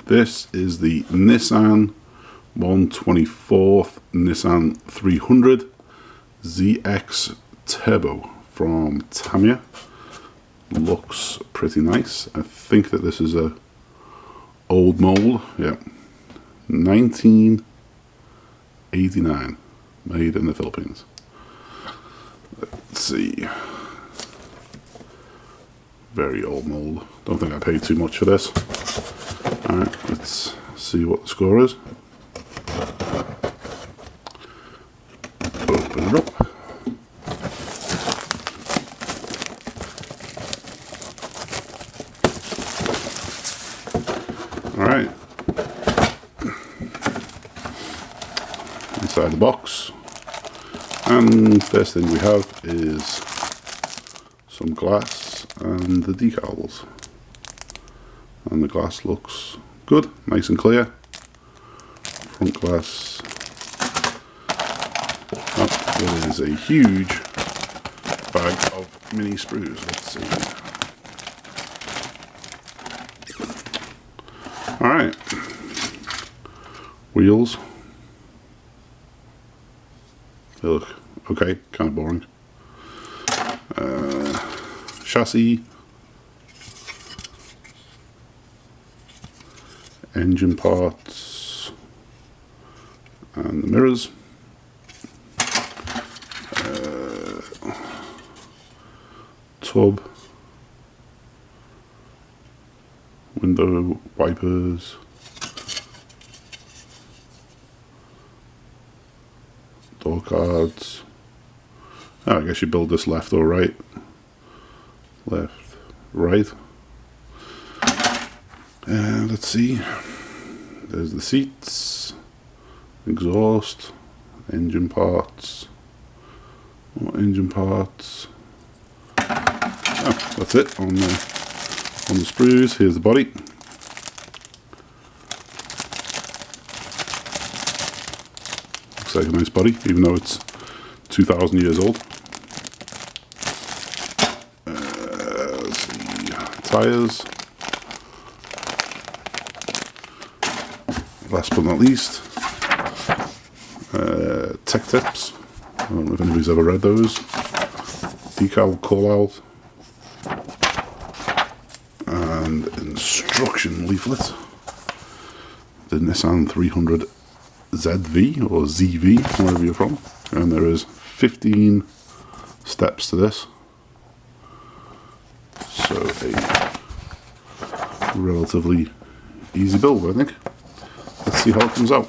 This is the Nissan 124th Nissan 300 ZX Turbo from Tamiya. Looks pretty nice. I think that this is a old mold. Yeah, 1989, made in the Philippines. Let's see. Very old mold. Don't think I paid too much for this. Alright, let's see what the score is. Open it up. Alright. Inside the box. And first thing we have is some glass and the decals. And the glass looks good, nice and clear. Front glass. Oh, there is a huge bag of mini sprues. Let's see. Alright. Wheels. They look okay, kind of boring. Chassis. Engine parts and the mirrors, tub, window wipers, door cards. Oh, I guess you build this left or right. Left, right. Let's see, there's the seats, exhaust, engine parts, more engine parts. Oh, that's it on the sprues. Here's the body. Looks like a nice body, even though it's 2,000 years old. Let's see, tires. Last but not least, tech tips. I don't know if anybody's ever read those. Decal call out and instruction leaflet. The Nissan 300 ZV or ZV, wherever you're from. And there is 15 steps to this. So a relatively easy build, I think. Let's see how it comes out.